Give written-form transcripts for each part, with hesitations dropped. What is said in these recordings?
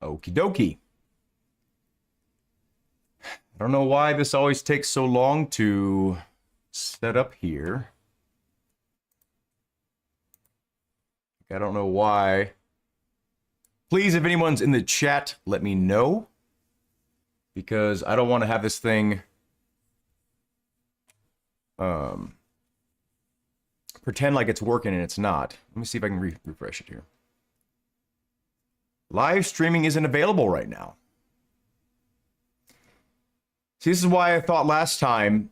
Okie dokie. I don't know why this always takes so long to set up here. I don't know why. Please, if anyone's in the chat, let me know. Because I don't want to have this thing pretend like it's working and it's not. Let me see if I can refresh it here. Live streaming isn't available right now. See, this is why I thought last time,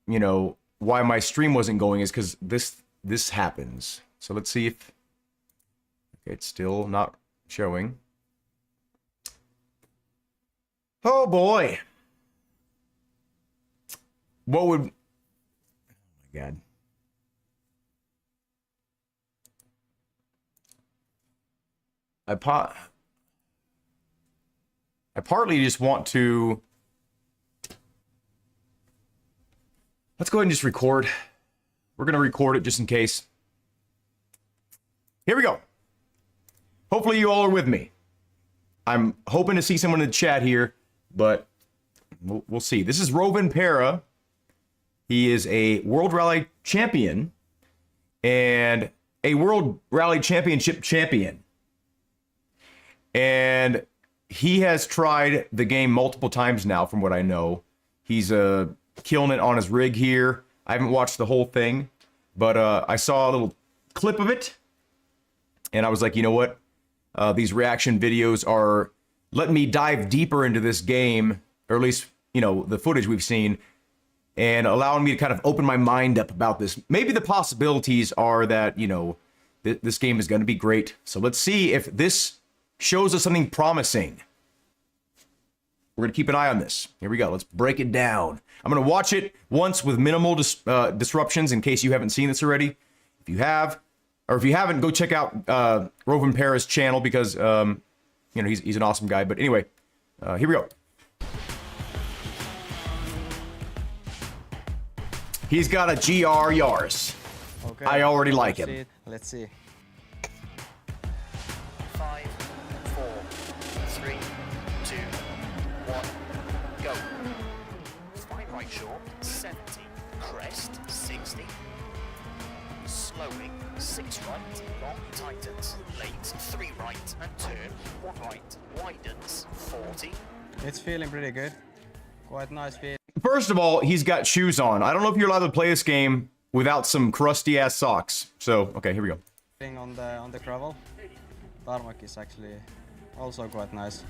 you know, why my stream wasn't going is because this happens. So let's see if... Okay, it's still not showing. Oh boy. What would... Oh my god. I partly just want to... Let's go ahead and just record. We're going to record it just in case. Here we go. Hopefully you all are with me. I'm hoping to see someone in the chat here, but we'll see. This is To Rovanpera. He is a World Rally Champion and a World Rally Championship champion. And he has tried the game multiple times now, from what I know. He's killing it on his rig here. I haven't watched the whole thing, but I saw a little clip of it, and I was like, you know what? These reaction videos are letting me dive deeper into this game, or at least, you know, the footage we've seen, and allowing me to kind of open my mind up about this. Maybe the possibilities are that, you know, this game is going to be great. So let's see if this shows us something promising. We're going to keep an eye on this. Here we go. Let's break it down. I'm going to watch it once with minimal disruptions in case you haven't seen this already. If you have, or if you haven't, go check out Rovanpera's channel because, you know, he's an awesome guy. But anyway, here we go. He's got a GR Yaris. Okay. I already like him. Let's see. 5, 4, 3, 2, 1, go. 5 right short, 70, crest, 60. Slowing, 6 right, long tightens, late, 3 right and turn, 1 right, widens, 40. It's feeling pretty good. Quite nice feel. First of all, he's got shoes on. I don't know if you're allowed to play this game without some crusty ass socks. So, okay, here we go. On the gravel. Tarmac is actually also quite nice.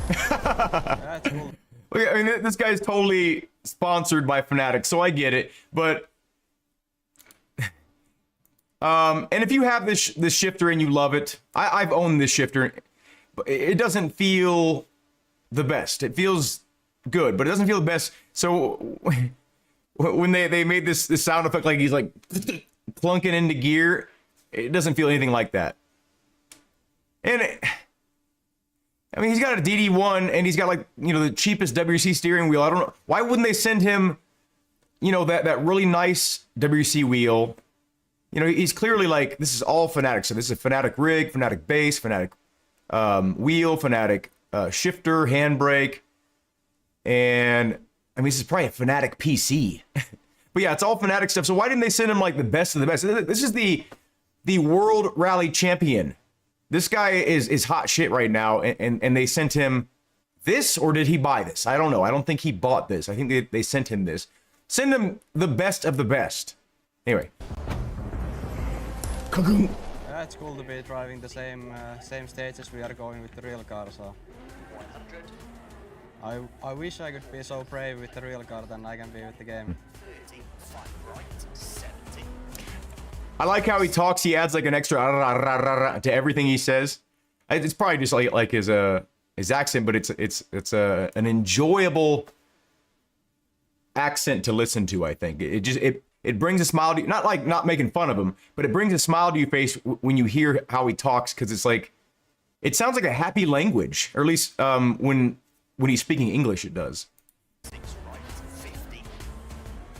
Yeah, it's cool. Okay, I mean, this guy's totally sponsored by Fnatic, so I get it. But, and if you have this shifter and you love it, I've owned this shifter, but it doesn't feel the best. It feels good, but it doesn't feel the best. So when they made this sound effect, like he's like plunking into gear, it doesn't feel anything like that. And I mean, he's got a DD1 and he's got, like, you know, the cheapest WRC steering wheel. I don't know why wouldn't they send him, you know, that really nice WRC wheel. You know, he's clearly like, this is all Fnatic. So this is a Fnatic rig, Fnatic base, Fnatic wheel, Fnatic shifter, handbrake, and I mean, this is probably a Fnatic PC. But yeah, it's all Fnatic stuff. So why didn't they send him like the best of the best? This is the World Rally Champion. This guy is hot shit right now, and they sent him this, or did he buy this? I don't know. I don't think he bought this. I think they sent him this. Send him the best of the best. Anyway. Yeah, it's cool to be driving the same stages we are going with the real car. So 100. I wish I could be so brave with the real car than I can be with the game. 30, 5 right, 70. I like how he talks. He adds like an extra to everything he says. It's probably just like his accent, but it's an enjoyable accent to listen to. I think it brings a smile to you. Not like not making fun of him, but it brings a smile to your face when you hear how he talks, because it's like, it sounds like a happy language, or at least when he's speaking English, it does. 6 right, 50.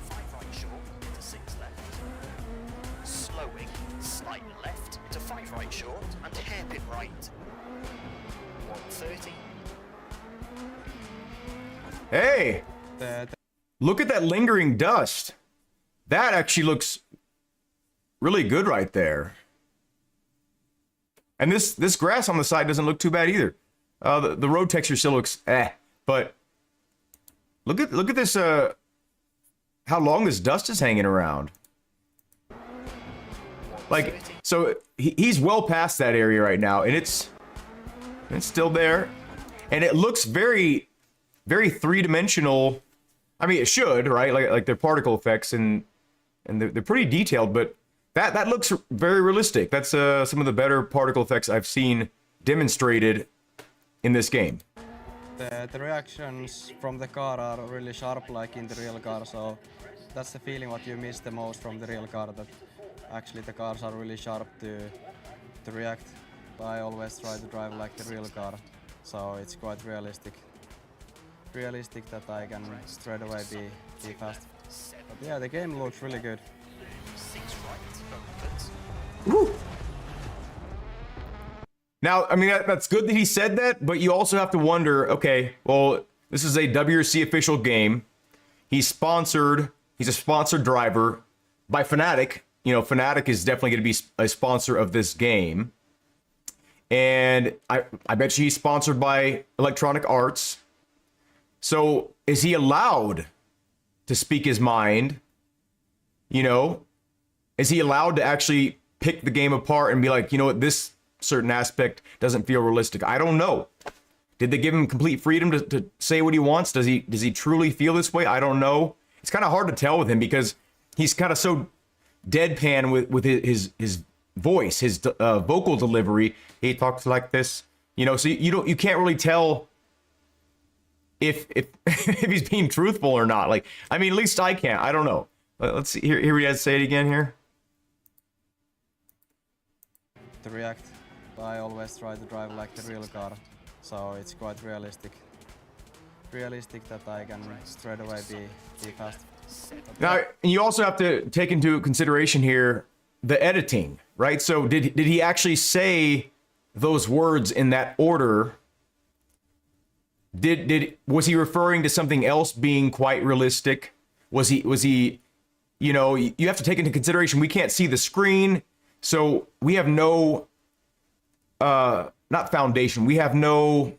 5 right short to 6 left. Slowing, slight left to 5 right short and hairpin right. 130. Hey, The look at that lingering dust. That actually looks really good right there. And this grass on the side doesn't look too bad either. The road texture still looks but look at this how long this dust is hanging around. Like, so he's well past that area right now, and it's still there, and it looks very, very three-dimensional. I mean, it should, right? Like their particle effects, and they're pretty detailed, but that looks very realistic. That's some of the better particle effects I've seen demonstrated in this game. the reactions from the car are really sharp, like in the real car. So that's the feeling what you miss the most from the real car. That actually the cars are really sharp to react. I always try to drive like the real car, so it's quite realistic. Realistic that I can straight away be fast. But yeah, the game looks really good. 6 right, opens. Woo. Now, I mean, that's good that he said that, but you also have to wonder, okay, well, this is a WRC official game. He's a sponsored driver by Fnatic. You know, Fnatic is definitely going to be a sponsor of this game. And I bet you he's sponsored by Electronic Arts. So is he allowed to speak his mind? You know, is he allowed to actually pick the game apart and be like, you know what, this certain aspect doesn't feel realistic? I don't know. Did they give him complete freedom to say what he wants? Does he truly feel this way? I don't know. It's kind of hard to tell with him because he's kind of so deadpan with his voice, his vocal delivery. He talks like this, you know. So you can't really tell if if he's being truthful or not. Like, I mean, at least I can't. I don't know. Let's see. Here we have to say it again here. To react, I always try to drive like the real car, so it's quite realistic. Realistic that I can straight away be fast. Now, and you also have to take into consideration here the editing, right? So did he actually say those words in that order? Was he referring to something else being quite realistic? Was he, you know, you have to take into consideration we can't see the screen, so we have no not foundation. We have no,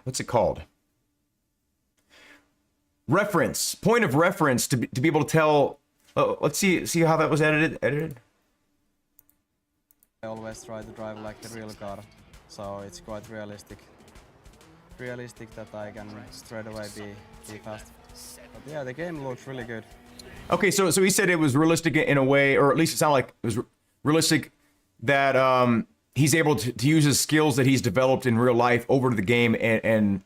what's it called? Reference, point of reference to be able to tell. Let's see how that was edited. I always try to drive like the real car, so it's quite realistic. Realistic that I can straight away be fast. But yeah, the game looks really good. Okay, so he said it was realistic in a way, or at least it sounded like it was realistic that he's able to use his skills that he's developed in real life over to the game and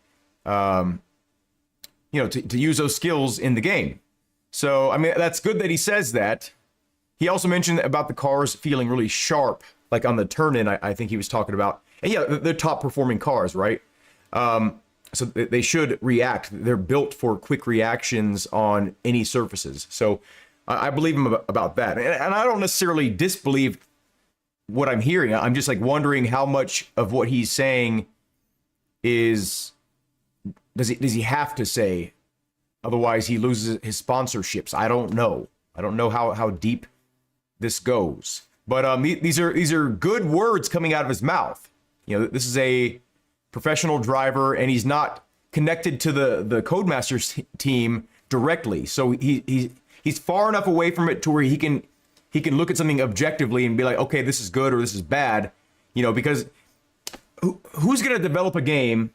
you know, to use those skills in the game. So, I mean, that's good that he says that. He also mentioned about the cars feeling really sharp, like on the turn-in, I think he was talking about. And yeah, they're top-performing cars, right? So they should react. They're built for quick reactions on any surfaces. So I believe him about that. And I don't necessarily disbelieve what I'm hearing. I'm just like wondering how much of what he's saying is... Does he have to say, otherwise he loses his sponsorships? I don't know. I don't know how deep this goes. But these are good words coming out of his mouth. You know, this is a professional driver, and he's not connected to the Codemasters team directly. So he's far enough away from it to where he can look at something objectively and be like, okay, this is good or this is bad. You know, because who's gonna develop a game?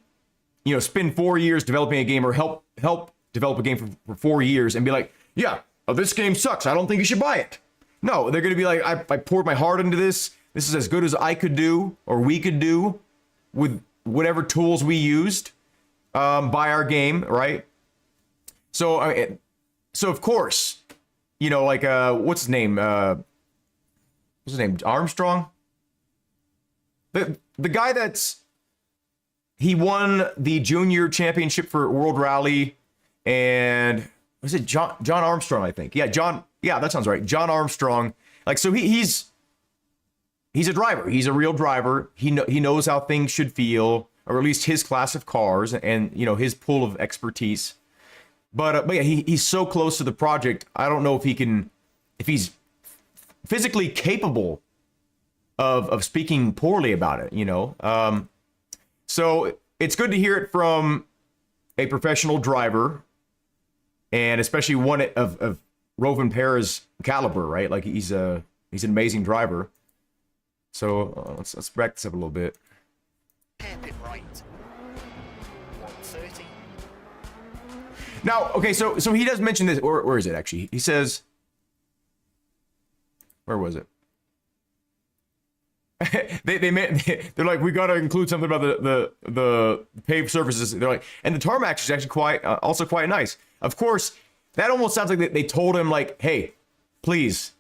You know, spend 4 years developing a game or help develop a game for 4 years and be like, yeah, this game sucks. I don't think you should buy it. No, they're going to be like, I poured my heart into this. This is as good as I could do or we could do with whatever tools we used by our game, right? So of course, you know, like, what's his name? Armstrong? The guy he won the junior championship for World Rally, and was it John Armstrong, I think? Yeah, John. Yeah, that sounds right. John Armstrong. Like, so he's he's a driver. He's a real driver. He knows how things should feel, or at least his class of cars and, you know, his pool of expertise. But yeah, he's so close to the project. I don't know if he's physically capable of speaking poorly about it, you know. So it's good to hear it from a professional driver, and especially one of Rovanpera's caliber, right? Like he's an amazing driver. So let's back this up a little bit. Hairpin right. 130. Now, okay, so he does mention this, or where is it actually? He says, where was it? They're like, we got to include something about the paved surfaces. They're like, and the tarmac is actually also quite nice. Of course, that almost sounds like they told him like, hey, please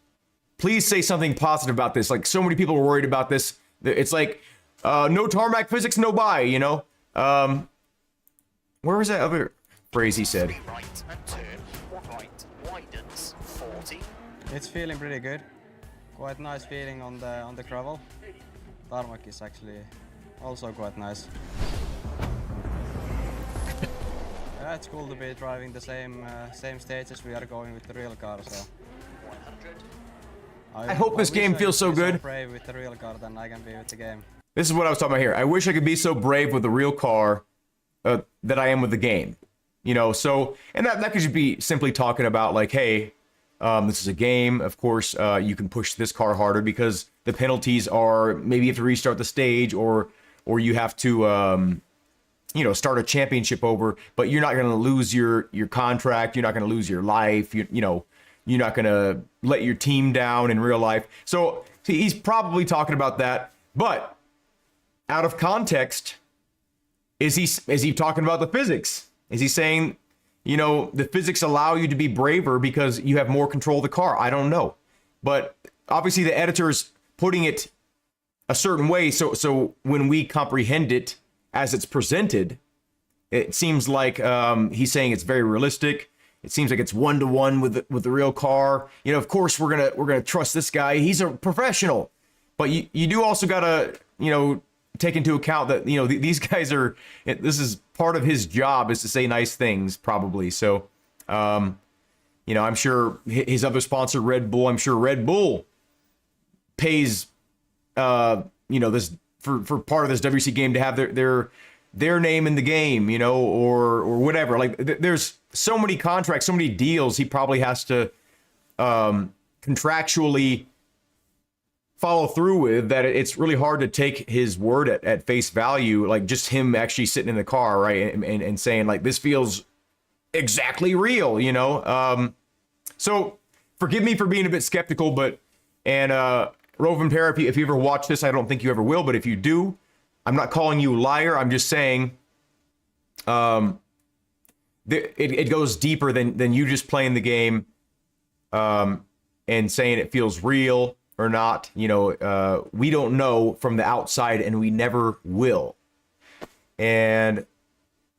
say something positive about this. Like, so many people are worried about this. It's like, no tarmac physics, no buy, you know? Where was that other phrase he said? 3 right and turn. 1 right widens. 40. It's feeling pretty good. Quite nice feeling on the gravel. Tarmac is actually also quite nice. Yeah, it's cool to be driving the same stages we are going with the real car. So 100. I hope this game feels so good. So brave with the real car than I can be with the game. This is what I was talking about here. I wish I could be so brave with the real car that I am with the game. You know, so, and that could just be simply talking about like, hey, this is a game. Of course, you can push this car harder because the penalties are maybe you have to restart the stage or you have to, you know, start a championship over, but you're not going to lose your contract. You're not going to lose your life. You know, you're not going to let your team down in real life. So he's probably talking about that, but out of context, is he talking about the physics? Is he saying, you know, the physics allow you to be braver because you have more control of the car? I don't know. But obviously the editor's putting it a certain way. So when we comprehend it as it's presented, it seems like he's saying it's very realistic. It seems like it's 1-to-1 with the real car. You know, of course we're gonna trust this guy. He's a professional. But you do also gotta, you know, take into account that, you know, these guys are, this is part of his job is to say nice things probably. So, you know, I'm sure his other sponsor, Red Bull, I'm sure Red Bull pays, you know, this for part of this WC game to have their name in the game, you know, or whatever. Like there's so many contracts, so many deals he probably has to contractually follow through with, that it's really hard to take his word at face value, like just him actually sitting in the car, right, and saying like, this feels exactly real, you know. So forgive me for being a bit skeptical, but Rovanpera, if you ever watch this, I don't think you ever will, but if you do, I'm not calling you a liar. I'm just saying it goes deeper than you just playing the game and saying it feels real or not. You know, we don't know from the outside, and we never will. And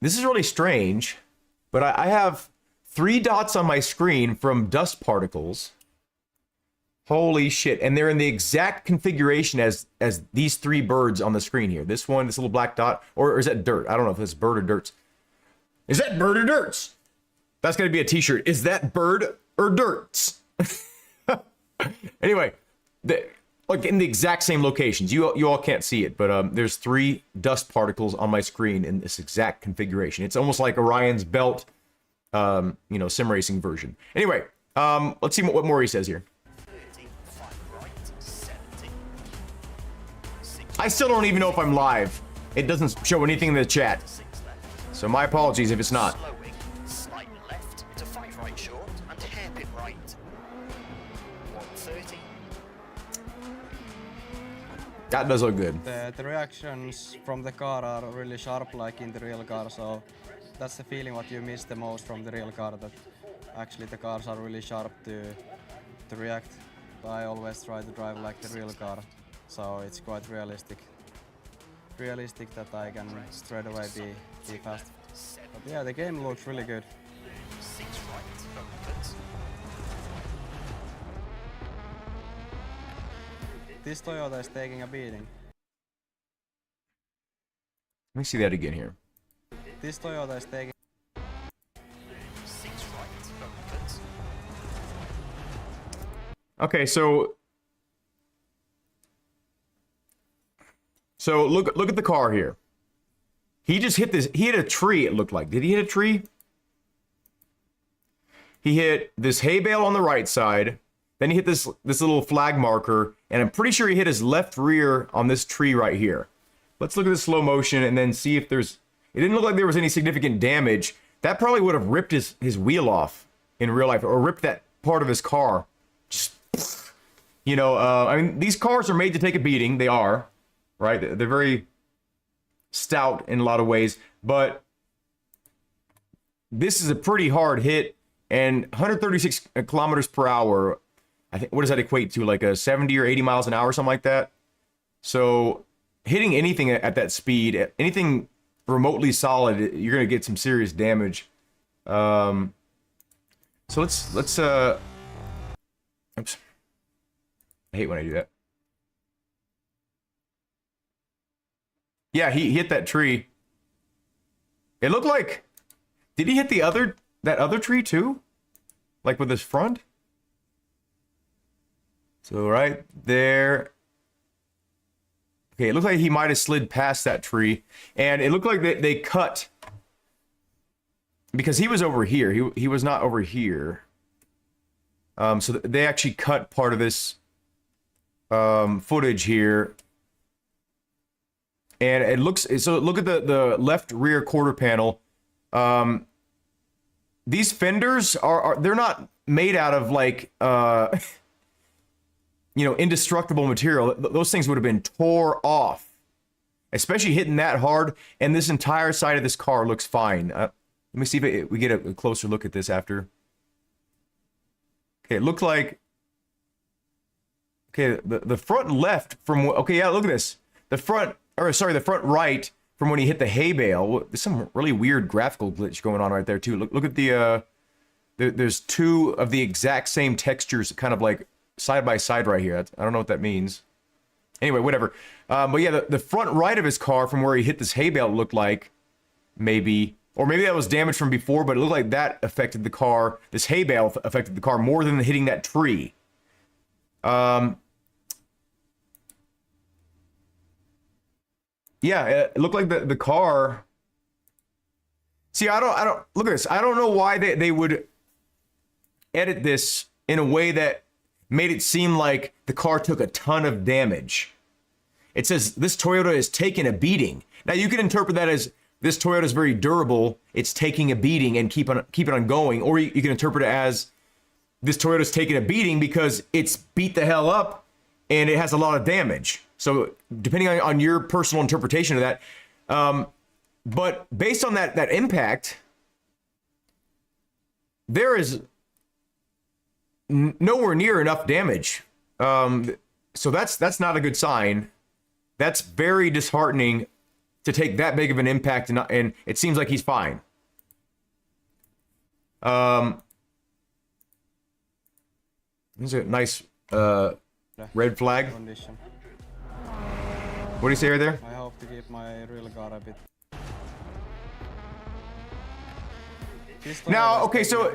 this is really strange, but I have 3 dots on my screen from dust particles. Holy shit. And they're in the exact configuration as these 3 birds on the screen here. This one, this little black dot, or is that dirt? I don't know if it's bird or dirts. Is that bird or dirts? That's going to be a t-shirt. Is that bird or dirts? Anyway, like in the exact same locations. You all can't see it, but there's 3 dust particles on my screen in this exact configuration. It's almost like Orion's belt, you know, sim racing version. Anyway, let's see what more he says here. 30, 5 right, 70. 60, I still don't even know if I'm live. It doesn't show anything in the chat. 6 left. So my apologies if it's not. Slowing, slight left to 5 right short and hairpin right. 130. That does look good. The reactions from the car are really sharp like in the real car, so that's the feeling what you miss the most from the real car, that actually the cars are really sharp to react. I always try to drive like the real car, so it's quite realistic that I can straight away be fast. But yeah, the game looks really good. 6 right, opens. This Toyota is taking a beating. Let me see that again here. This Toyota is taking. 6 right, opens. Okay, so look at the car here. He just hit this. He hit a tree. It looked like. Did he hit a tree? He hit this hay bale on the right side. Then he hit this little flag marker, and I'm pretty sure he hit his left rear on this tree right here. Let's look at the slow motion and then see if there's. It didn't look like there was any significant damage. That probably would have ripped his wheel off in real life, or ripped that part of his car. Just, you know, I mean, these cars are made to take a beating. They are, right? They're very stout in a lot of ways, but this is a pretty hard hit. And 136 kilometers per hour, I think, what does that equate to? Like a 70 or 80 miles an hour, something like that. So hitting anything at that speed, anything remotely solid, you're gonna get some serious damage. So let's oops. I hate when I do that. Yeah, he hit that tree. It looked like, did he hit that other tree too? Like with his front? So right there. Okay, it looked like he might have slid past that tree. And it looked like they cut. Because he was over here. He was not over here. So they actually cut part of this footage here. And it looks, so look at the left rear quarter panel. These fenders they're not made out of like, you know, indestructible material. Those things would have been tore off, especially hitting that hard. And this entire side of this car looks fine. Let me see if we get a closer look at this after. Okay, it looked like, okay, the front left from, okay, yeah, look at this. The front right from when he hit the hay bale. There's some really weird graphical glitch going on right there too. Look at the, there's two of the exact same textures kind of like side by side right here. I don't know what that means. Anyway, whatever. But yeah, the front right of his car from where he hit this hay bale looked like maybe, or maybe that was damaged from before, but it looked like that affected the car. This hay bale affected the car more than hitting that tree. Yeah, it looked like the car. See, I don't look at this. I don't know why they would edit this in a way that made it seem like the car took a ton of damage. It says this Toyota is taking a beating. Now you can interpret that as this Toyota is very durable. It's taking a beating and keep it on going, or you can interpret it as this Toyota is taking a beating because it's beat the hell up and it has a lot of damage. So depending on your personal interpretation of that, but based on that impact, there is nowhere near enough damage. So that's not a good sign. That's very disheartening to take that big of an impact, and it seems like he's fine. This is a nice red flag. Condition. What do you say right there? I hope to keep my real car a bit. Now, okay, so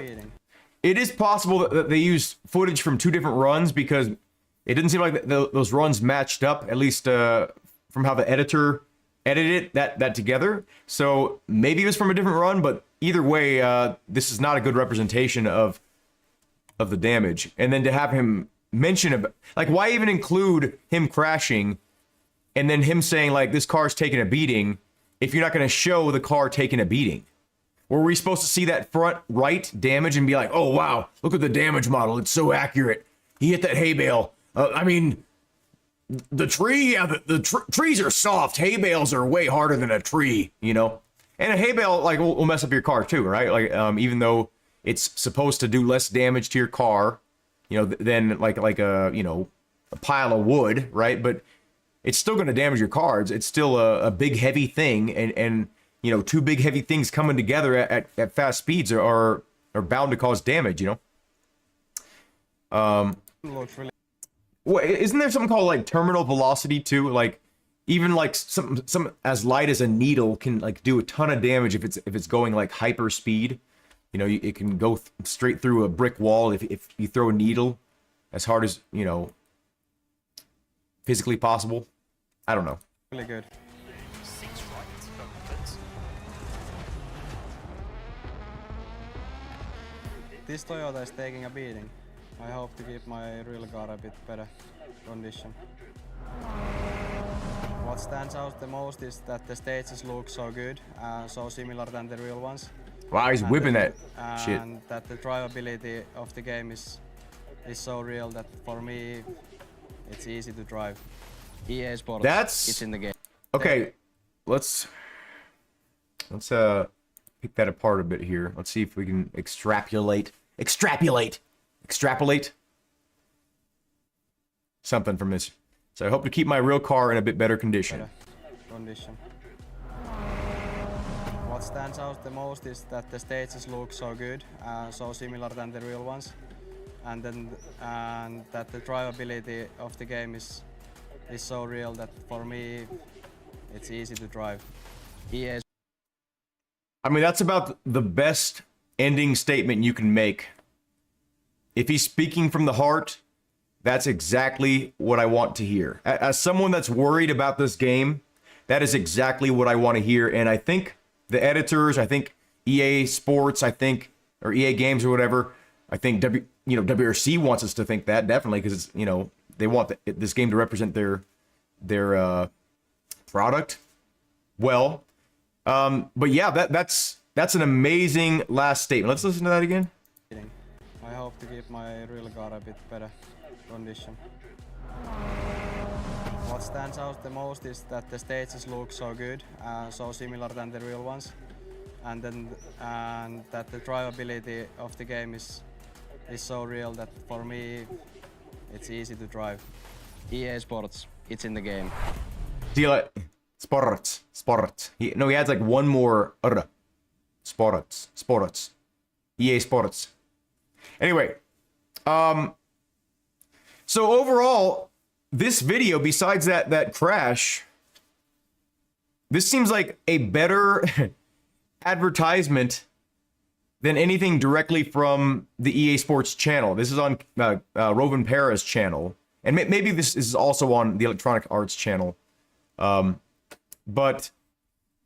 it is possible that they used footage from two different runs because it didn't seem like those runs matched up, at least from how the editor edited that together. So maybe it was from a different run, but either way, this is not a good representation of the damage. And then to have him mention, like, why even include him crashing and then him saying, like, this car's taking a beating if you're not going to show the car taking a beating? Were we supposed to see that front right damage and be like, oh, wow, look at the damage model. It's so accurate. He hit that hay bale. I mean, the tree, yeah, the trees are soft. Hay bales are way harder than a tree, you know? And a hay bale, like, will mess up your car too, right? Like, even though it's supposed to do less damage to your car, you know, than like a, you know, a pile of wood, right? But it's still going to damage your car. It's still a big, heavy thing. And you know, two big, heavy things coming together at fast speeds are bound to cause damage, you know? Looks really isn't there something called like terminal velocity too? Like even like some as light as a needle can like do a ton of damage if it's going like hyper speed. You know, it can go straight through a brick wall if you throw a needle as hard as, you know, physically possible. I don't know. Really good. 6 right, opens. This Toyota is taking a beating. I hope to keep my real car a bit better condition. What stands out the most is that the stages look so good, so similar than the real ones. Wow, he's whipping that shit. And that the drivability of the game is so real that for me it's easy to drive. EA Sports. It's in the game. Okay, let's pick that apart a bit here. Let's see if we can extrapolate something from this. So I hope to keep my real car in a bit better condition. What stands out the most is that the stages look so good, so similar than the real ones, and that the drivability of the game is so real that for me it's easy to drive. EA. I mean, that's about the best ending statement you can make. If he's speaking from the heart, that's exactly what I want to hear. As someone that's worried about this game, that is exactly what I want to hear. And I think the editors, I think EA Sports, or EA Games or whatever, I think WRC wants us to think that, definitely, because it's, you know, they want this game to represent their product well. But yeah, that's an amazing last statement. Let's listen to that again. I hope to keep my real car a bit better condition. What stands out the most is that the stages look so good, so similar than the real ones, and that the drivability of the game is so real that for me it's easy to drive. EA Sports, it's in the game. Sports. He adds like one more Sports. EA Sports. Anyway, so overall, this video, besides that crash, this seems like a better advertisement than anything directly from the EA Sports channel. This is on To Rovanpera's channel, and maybe this is also on the Electronic Arts channel. But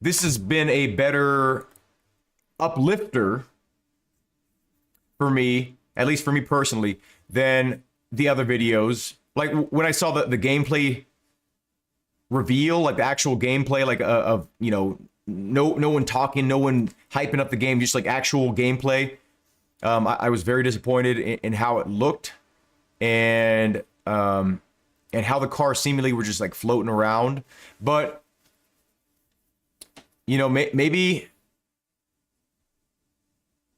this has been a better uplifter for me, at least for me personally, than the other videos. Like when I saw the gameplay reveal, like the actual gameplay, like of, you know, no one talking, no one hyping up the game, just like actual gameplay. I was very disappointed in how it looked, and how the cars seemingly were just like floating around. But you know, maybe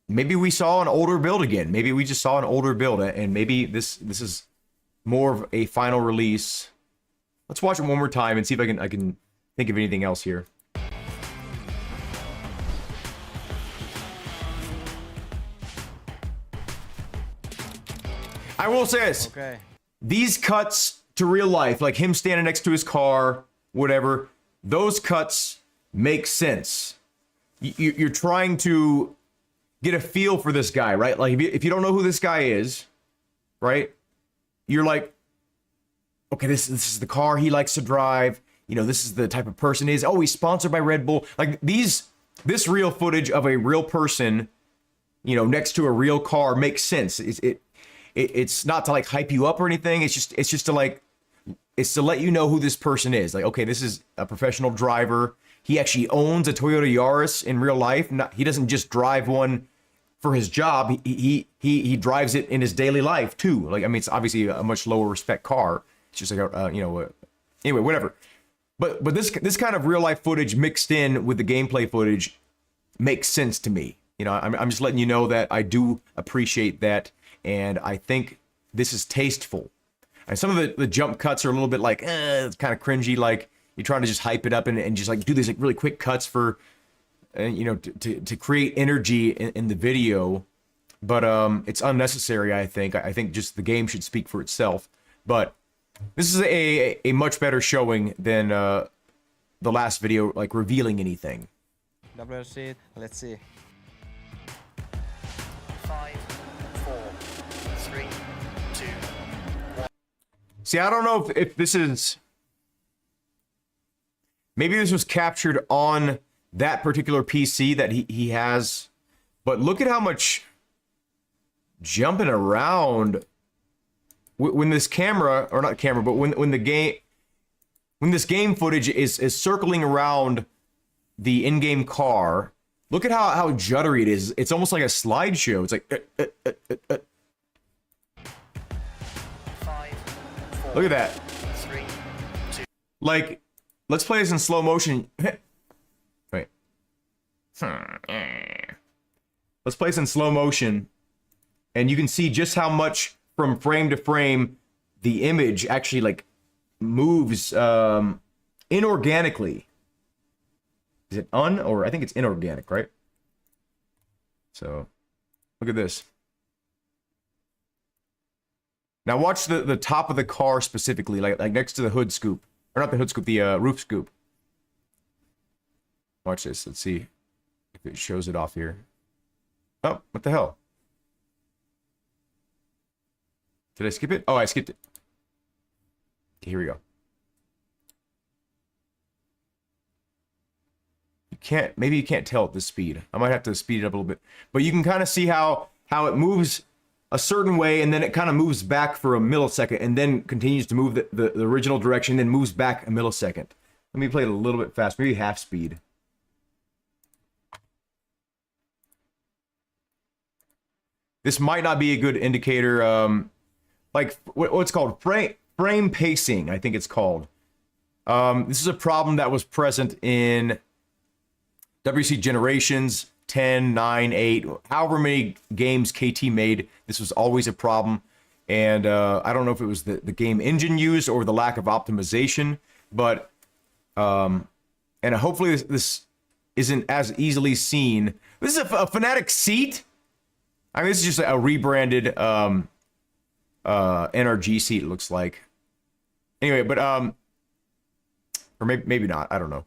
we saw an older build again. Maybe we just saw an older build, and maybe this is more of a final release. Let's watch it one more time and see if I can think of anything else here. I will say this. Okay. These cuts to real life, like him standing next to his car, whatever, those cuts make sense. You're trying to get a feel for this guy, right? Like if you don't know who this guy is, right? You're like, okay, this is the car he likes to drive. You know, this is the type of person he is. Oh, he's sponsored by Red Bull. Like this real footage of a real person, you know, next to a real car makes sense. It's not to like hype you up or anything. It's just to like, it's to let you know who this person is. Like, okay, this is a professional driver. He actually owns a Toyota Yaris in real life. He doesn't just drive one for his job. He drives it in his daily life too. Like, I mean, it's obviously a much lower respect car. It's just like anyway, whatever. But this kind of real life footage mixed in with the gameplay footage makes sense to me. You know, I'm just letting you know that I do appreciate that, and I think this is tasteful. And some of the jump cuts are a little bit like, it's kind of cringy. Like you're trying to just hype it up and just like do these like really quick cuts for, you know, to create energy in the video. But it's unnecessary, I think. I think just the game should speak for itself. But This is a much better showing than the last video, like revealing anything. WRC, let's see. 5, 4, 3, 2. See, I don't know if this is... Maybe this was captured on that particular PC that he has. But look at how much jumping around when this camera, or not camera, but when this game footage is circling around the in-game car. Look at how juddery it is. It's almost like a slideshow. It's like 5, 4, look at that. 3, 2. Like, let's play this in slow motion. Wait. Let's play this in slow motion, and you can see just how much from frame to frame the image actually like moves inorganically. Is it or I think it's inorganic, right? So, look at this. Now watch the top of the car specifically, like next to the hood scoop. Or not the hood scoop, the roof scoop. Watch this. Let's see if it shows it off here. Oh, what the hell? Did I skip it? Oh, I skipped it. Okay, here we go. Maybe you can't tell at this speed. I might have to speed it up a little bit. But you can kind of see how it moves a certain way, and then it kind of moves back for a millisecond, and then continues to move the original direction, then moves back a millisecond. Let me play it a little bit fast, maybe half speed. This might not be a good indicator. Like what's called frame pacing, I think it's called. This is a problem that was present in WRC Generations 10, 9, 8, however many games KT made. This was always a problem, and I don't know if it was the game engine used or the lack of optimization, but and hopefully this isn't as easily seen. This is a Fnatic seat. I mean, this is just a rebranded NRG seat, it looks like. Anyway, but or maybe not, I don't know.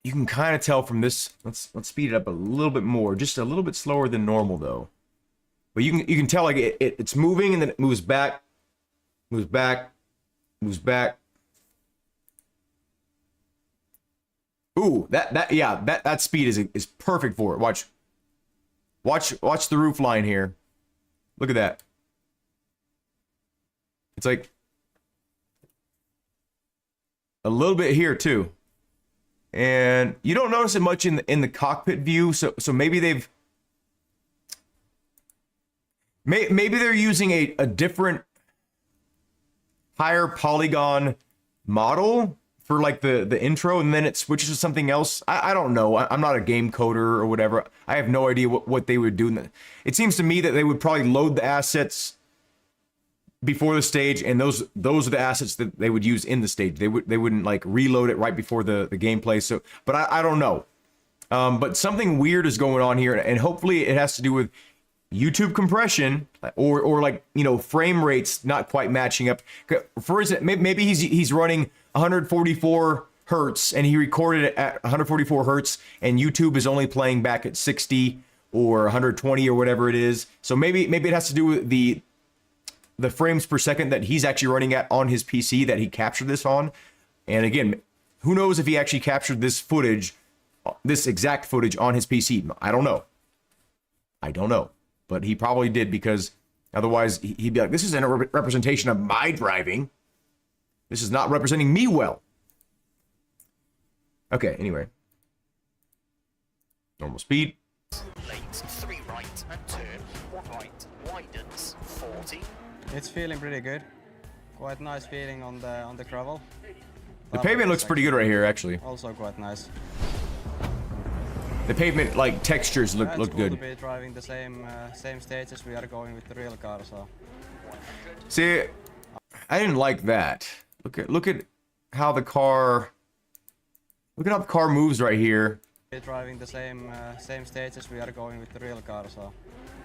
You can kind of tell from this. Let's speed it up a little bit more, just a little bit slower than normal though. But you can tell like it's moving, and then it moves back, moves back, moves back. Ooh, that speed is perfect for it. Watch the roof line here. Look at that. It's like a little bit here too. And you don't notice it much in the cockpit view, so maybe they're using a different higher polygon model for like the intro, and then it switches to something else. I don't know. I'm not a game coder or whatever. I have no idea what they would do. It seems to me that they would probably load the assets before the stage, and those are the assets that they would use in the stage. They wouldn't like reload it right before the gameplay. So, but I don't know. But something weird is going on here, and hopefully it has to do with YouTube compression or like, you know, frame rates not quite matching up. For instance, maybe he's running 144 hertz and he recorded it at 144 hertz, and YouTube is only playing back at 60 or 120 or whatever it is. So maybe it has to do with the frames per second that he's actually running at on his PC that he captured this on. And again, who knows if he actually captured this footage, this exact footage on his PC. I don't know. But he probably did, because otherwise he'd be like, this isn't a representation of my driving. This is not representing me well. Okay, anyway. Normal speed. Late, 3 right and turn, 1 right, widens, 40. It's feeling pretty good. Quite nice feeling on the gravel. The pavement looks pretty good right here, actually. Also quite nice. The pavement, like, textures look It's cool good. to be driving the same stages we are going with the real car, so. See, I didn't like that. Look at how the car. Look at how the car moves right here. We're driving the same stages we are going with the real car, so.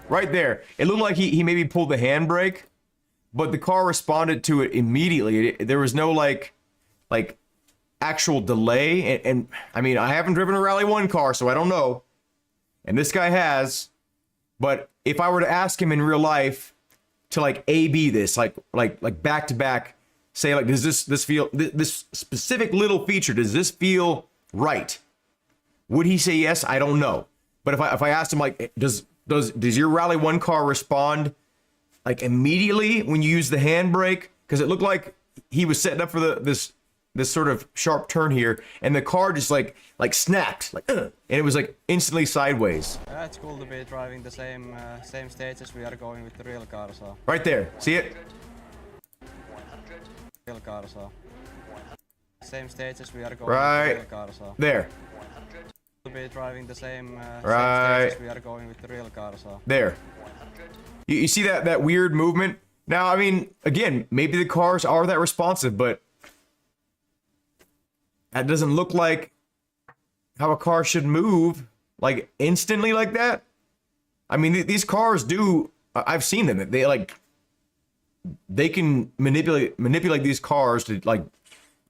right there. It looked like he maybe pulled the handbrake, but the car responded to it immediately. There was no like actual delay. And I mean, I haven't driven a Rally 1 car, so I don't know. And this guy has. But if I were to ask him in real life to like A/B this, like back to back, say like, does this feel, this specific little feature, does this feel right? Would he say yes? I don't know. But if I asked him like, does your Rally 1 car respond like immediately when you use the handbrake? Because it looked like he was setting up for this sort of sharp turn here, and the car just like snapped, and it was like instantly sideways. Yeah, it's cool to be driving the same stages we are going with the real car. So Right there, see it? real car. So same stages we are going Right with the real car. So there, to be driving the same Right stages we are going with the real car. So there. You see that weird movement? Now, I mean, again, maybe the cars are that responsive, but that doesn't look like how a car should move, like instantly like that. I mean, these cars do. I've seen them. They can manipulate these cars to like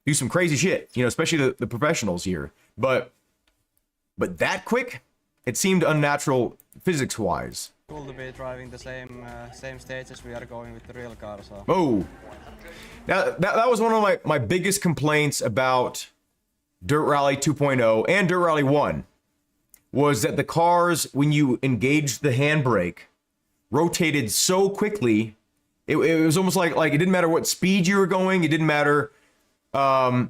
do some crazy shit. You know, especially the professionals here. But that quick, it seemed unnatural physics wise. cool to be driving the same stages we are going with the real car. So Oh, now that was one of my biggest complaints about Dirt Rally 2.0 and Dirt Rally 1 was that the cars, when you engaged the handbrake, rotated so quickly. It was almost like it didn't matter what speed you were going. It didn't matter how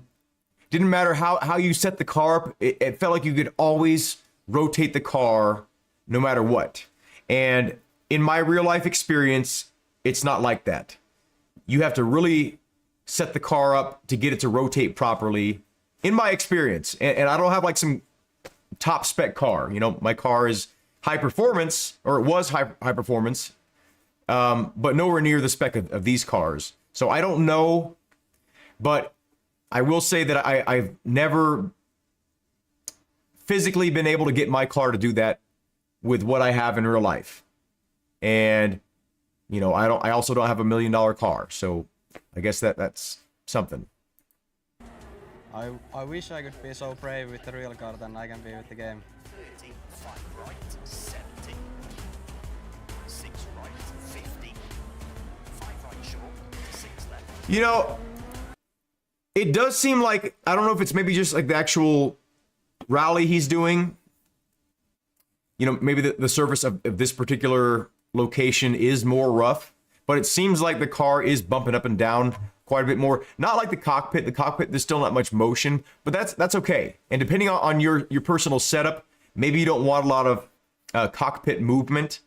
you set the car up. It felt like you could always rotate the car no matter what. And in my real life experience, it's not like that. You have to really set the car up to get it to rotate properly. In my experience, and I don't have like some top spec car. You know, my car is high performance, or it was high performance, but nowhere near the spec of these cars. So I don't know, but I will say that I've never physically been able to get my car to do that with what I have in real life. And you know, I also don't have $1 million car, so I guess that's something. I wish I could be so brave with the real car than I can be with the game. 30, 5 right, 70, 6 right, 50, 5 right short, 6 left. You know, it does seem like, I don't know if it's maybe just like the actual rally he's doing. You know, maybe the surface of this particular location is more rough, but it seems like the car is bumping up and down quite a bit more. Not like the cockpit. The cockpit, there's still not much motion, but that's okay. And depending on your personal setup, maybe you don't want a lot of cockpit movement.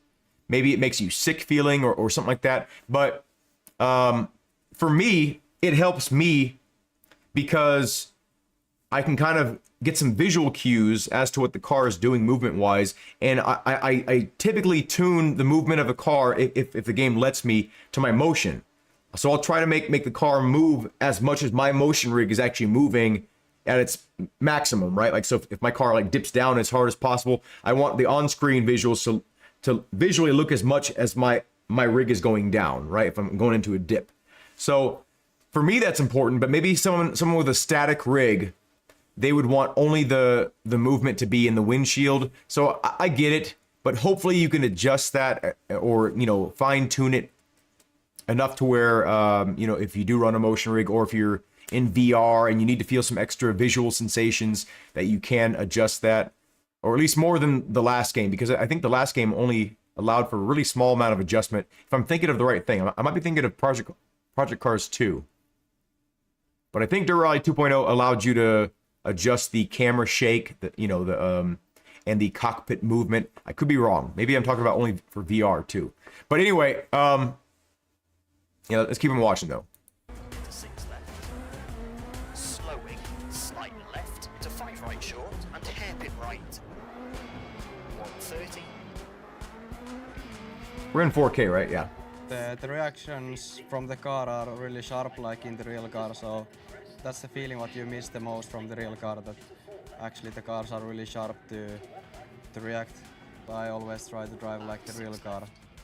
Maybe it makes you sick feeling or something like that. But for me, it helps me because I can kind of get some visual cues as to what the car is doing movement-wise, and I typically tune the movement of a car if the game lets me to my motion. So I'll try to make the car move as much as my motion rig is actually moving at its maximum, right? Like, so if my car like dips down as hard as possible, I want the on-screen visuals to visually look as much as my rig is going down, right? If I'm going into a dip. So for me, that's important, but maybe someone with a static rig, they would want only the movement to be in the windshield. So I get it, but hopefully you can adjust that or, you know, fine tune it enough to where, you know, if you do run a motion rig or if you're in VR and you need to feel some extra visual sensations, that you can adjust that, or at least more than the last game, because I think the last game only allowed for a really small amount of adjustment. If I'm thinking of the right thing, I might be thinking of Project Cars 2. But I think Dirt Rally 2.0 allowed you to adjust the camera shake, and the cockpit movement. I could be wrong. Maybe I'm talking about only for VR too. But anyway, let's keep him watching though. To 6 left. Slowing, slight left to 5 right short and hairpin right. 130. We're in 4K, right? Yeah. The reactions from the car are really sharp like in the real car, so that's the feeling what you miss the most from the real car, that actually the cars are really sharp to react. I always try to drive like the real car,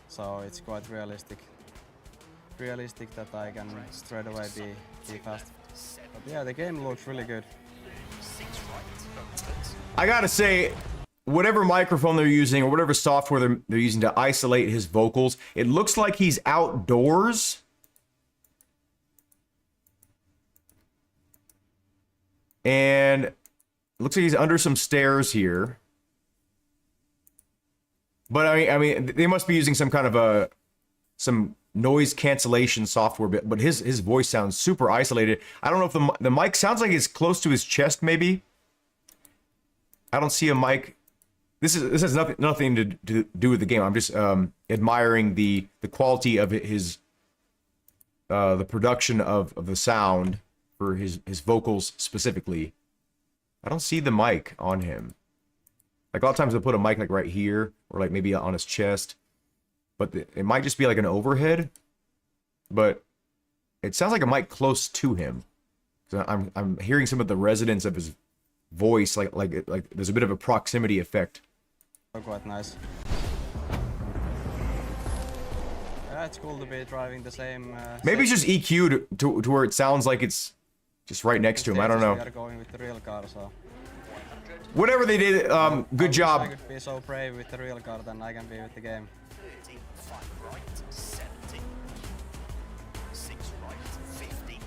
so it's quite realistic. Realistic that I can straight away be fast. But yeah, the game looks really good. I gotta say, whatever microphone they're using or whatever software they're using to isolate his vocals, it looks like he's outdoors. And it looks like he's under some stairs here. But I mean, they must be using some kind of some noise cancellation software. But his voice sounds super isolated. I don't know if the mic sounds like it's close to his chest. Maybe. I don't see a mic. This has nothing to do with the game. I'm just admiring the quality of his the production of the sound for his vocals specifically. I don't see the mic on him. Like a lot of times they'll put a mic like right here or like maybe on his chest, but it might just be like an overhead. But it sounds like a mic close to him. So I'm hearing some of the resonance of his voice, like there's a bit of a proximity effect. Quite nice. Yeah, it's cool to be driving the same. Maybe it's just EQ'd to where it sounds like it's just right next to him. I don't know. We are going with the real car, so. Whatever they did, good job. I could be so brave with the real car than I can be with the game. 30, 5 right, 70, 6 right, 50,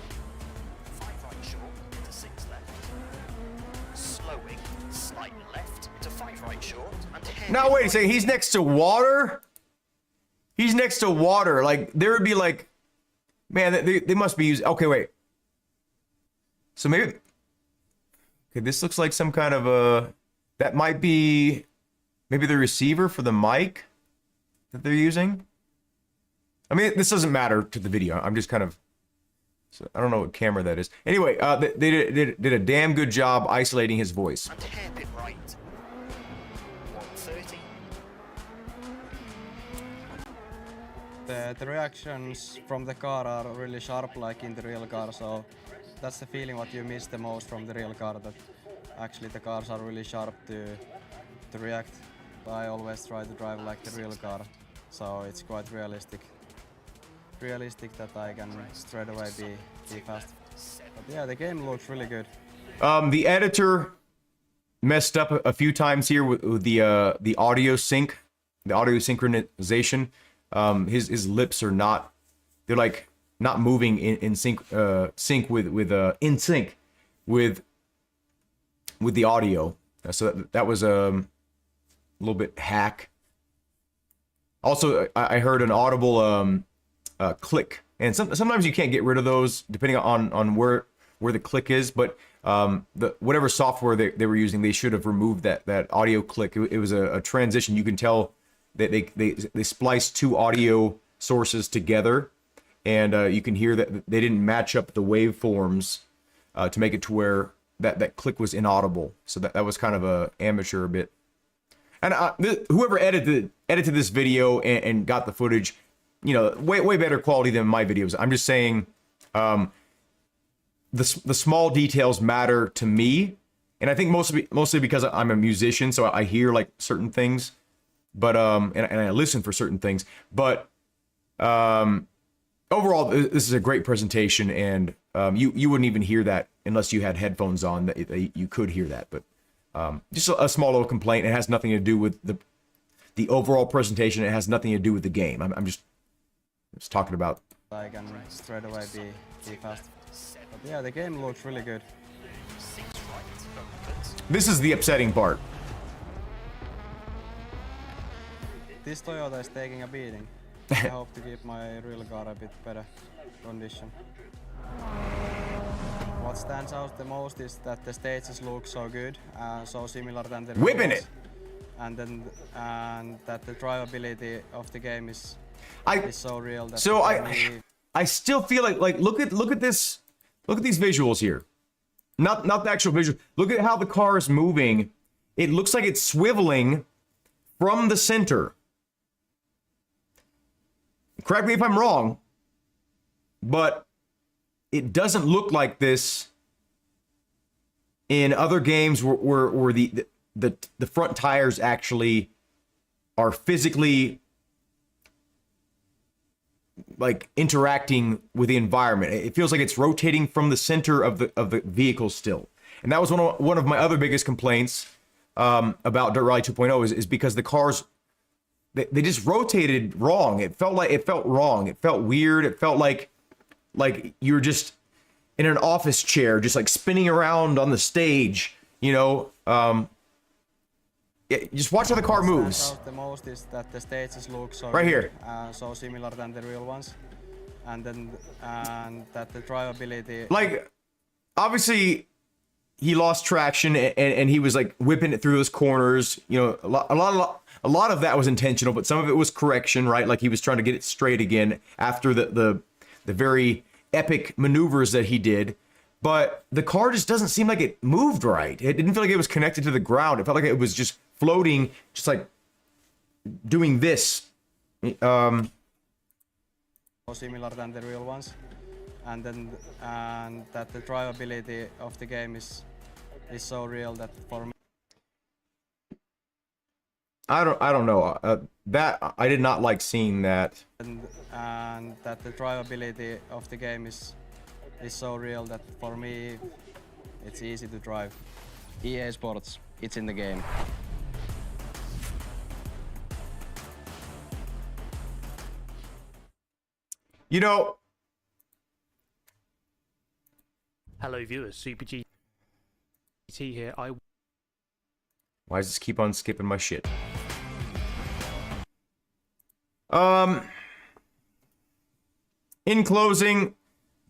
5 right short, to 6 left, slowing, slight left, to 5 right short, and hairpin Now wait a right. second, he's next to water? He's next to water. Like, there would be like, man, they must be using, okay, wait. So maybe, okay, this looks like some kind of a, that might be maybe the receiver for the mic that they're using. I mean, this doesn't matter to the video. I'm just kind of, so I don't know what camera that is. Anyway, they did a damn good job isolating his voice. And hairpin right. 130. The reactions from the car are really sharp like in the real car, so that's the feeling what you miss the most from the real car, that actually the cars are really sharp to react. I always try to drive like the real car, so it's quite realistic. Realistic that I can straight away be fast. But yeah, the game looks really good. The editor messed up a few times here with the audio sync, the audio synchronization. His lips are not, they're like not moving in sync in sync with the audio. So that was a little bit hack. Also, I heard an audible click, and sometimes you can't get rid of those depending on where the click is. But whatever software they were using, they should have removed that audio click. It was a transition. You can tell that they spliced two audio sources together, and you can hear that they didn't match up the waveforms to make it to where that click was inaudible. So that was kind of a amateur a bit. And whoever edited this video and got the footage, you know, way better quality than my videos. I'm just saying, the small details matter to me, and I think mostly because I'm a musician, so I hear like certain things, but and I listen for certain things. But overall, this is a great presentation, and you wouldn't even hear that unless you had headphones on. That you could hear that, but just a small little complaint. It has nothing to do with the overall presentation. It has nothing to do with the game. I'm just talking about. I can straight away be fast. But yeah, the game looks really good. This is the upsetting part. This Toyota is taking a beating. I hope to keep my real car a bit better condition. What stands out the most is that the stages look so good, so similar than the Whipping reals. it. And that the drivability of the game is so real. That So it can be- I still feel like look at this, look at these visuals here. Not the actual visual. Look at how the car is moving. It looks like it's swiveling from the center. Correct me if I'm wrong, but it doesn't look like this in other games where the front tires actually are physically like interacting with the environment. It feels like it's rotating from the center of the vehicle still. And that was one of my other biggest complaints about Dirt Rally 2.0 is because the cars, they just rotated wrong. It felt wrong. It felt weird. It felt like you're just in an office chair, just like spinning around on the stage, you know. Just watch how the car moves. What stands out the most is that the stages look so Right here. So similar than the real ones, and that the drivability. Like, obviously, he lost traction and he was like whipping it through those corners. You know, a lot of that was intentional, but some of it was correction, right? Like he was trying to get it straight again after the very epic maneuvers that he did. But the car just doesn't seem like it moved right. It didn't feel like it was connected to the ground. It felt like it was just floating, just like doing this. So similar than the real ones, and that the drivability of the game is so real that for me. I don't know. That I did not like seeing that. And that the drivability of the game is so real that for me it's easy to drive. EA Sports, it's in the game. You know, Hello viewers, Super GT here. why does this keep on skipping my shit? In closing,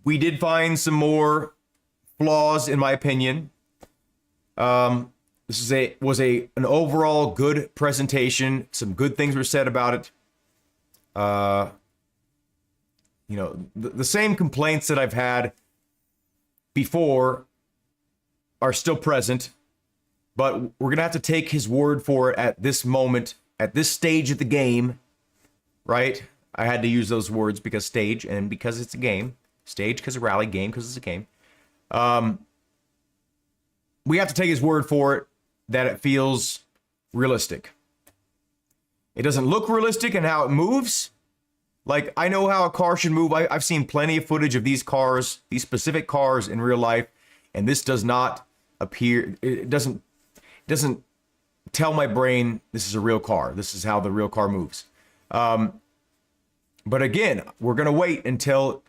we did find some more flaws, in my opinion. This was an overall good presentation. Some good things were said about it. You know, the same complaints that I've had before are still present, but we're gonna have to take his word for it at this moment, at this stage of the game, right? I had to use those words because stage and because it's a game. Stage because a rally, game because it's a game. We have to take his word for it that it feels realistic. It doesn't look realistic in how it moves. Like, I know how a car should move. I've seen plenty of footage of these cars, these specific cars in real life, and this does not appear, it doesn't tell my brain this is a real car. This is how the real car moves. But again, we're going to wait until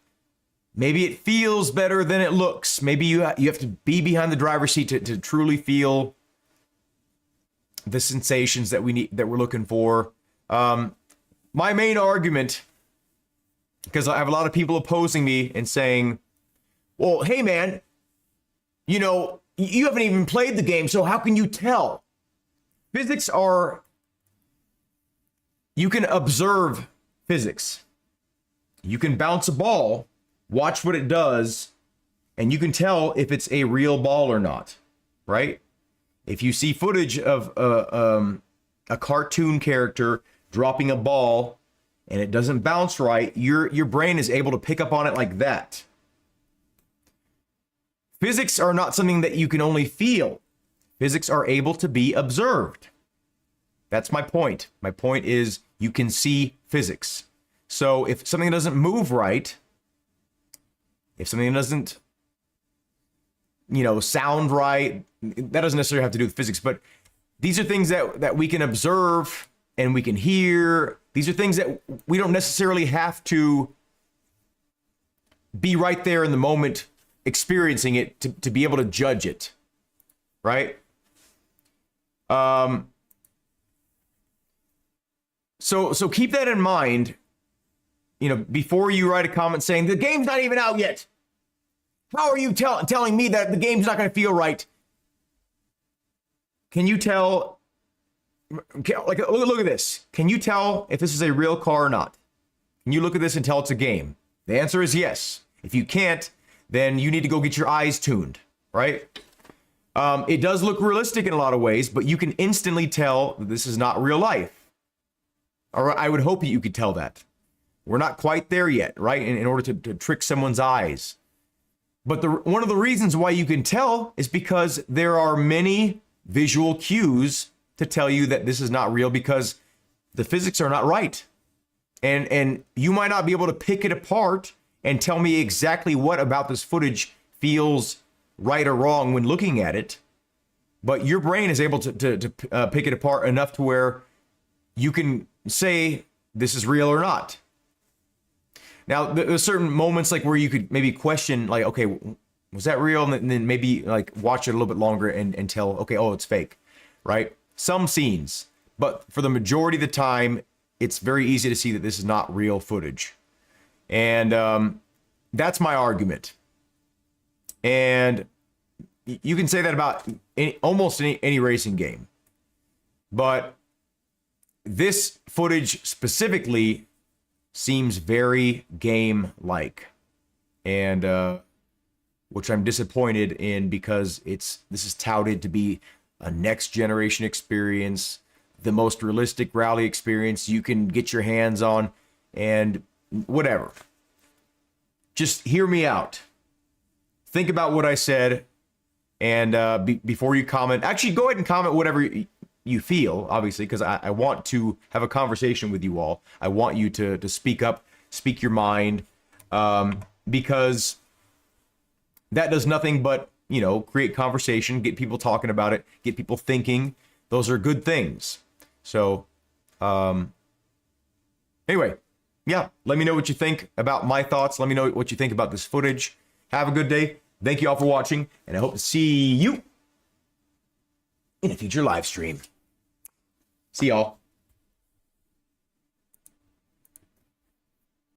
maybe it feels better than it looks. Maybe you have to be behind the driver's seat to truly feel the sensations that we're looking for. My main argument, because I have a lot of people opposing me and saying, well, hey man, you know, you haven't even played the game, so how can you tell? Physics are, you can observe physics. You can bounce a ball, watch what it does, and you can tell if it's a real ball or not, right? If you see footage of a cartoon character dropping a ball and it doesn't bounce right, your brain is able to pick up on it like that. Physics are not something that you can only feel. Physics are able to be observed. That's my point. My point is you can see physics. So if something doesn't move right, if something doesn't, you know, sound right, that doesn't necessarily have to do with physics, but these are things that we can observe and we can hear. These are things that we don't necessarily have to be right there in the moment experiencing it to be able to judge it, right? So keep that in mind, you know, before you write a comment saying the game's not even out yet. How are you telling me that the game's not going to feel right? Can you tell? Like, look at this. Can you tell if this is a real car or not? Can you look at this and tell it's a game? The answer is yes. If you can't, then you need to go get your eyes tuned, right? It does look realistic in a lot of ways, but you can instantly tell that this is not real life. Or I would hope that you could tell that. We're not quite there yet, right? In order to trick someone's eyes. But one of the reasons why you can tell is because there are many visual cues to tell you that this is not real, because the physics are not right. And you might not be able to pick it apart and tell me exactly what about this footage feels right or wrong when looking at it, but your brain is able to pick it apart enough to where you can say this is real or not. Now, there's certain moments like where you could maybe question, like, okay, was that real? And then maybe like watch it a little bit longer and tell, okay, oh, it's fake, right? Some scenes, but for the majority of the time, it's very easy to see that this is not real footage. And that's my argument. And you can say that about almost any racing game. But this footage specifically seems very game-like. And which I'm disappointed in, because this is touted to be a next generation experience, the most realistic rally experience you can get your hands on, and whatever. Just hear me out. Think about what I said, and before you comment, actually go ahead and comment whatever you feel, obviously, because I want to have a conversation with you all. I want you to speak up, speak your mind, because that does nothing but, you know, create conversation, get people talking about it, get people thinking. Those are good things. So, anyway, yeah, let me know what you think about my thoughts. Let me know what you think about this footage. Have a good day. Thank you all for watching, and I hope to see you in a future live stream. See y'all.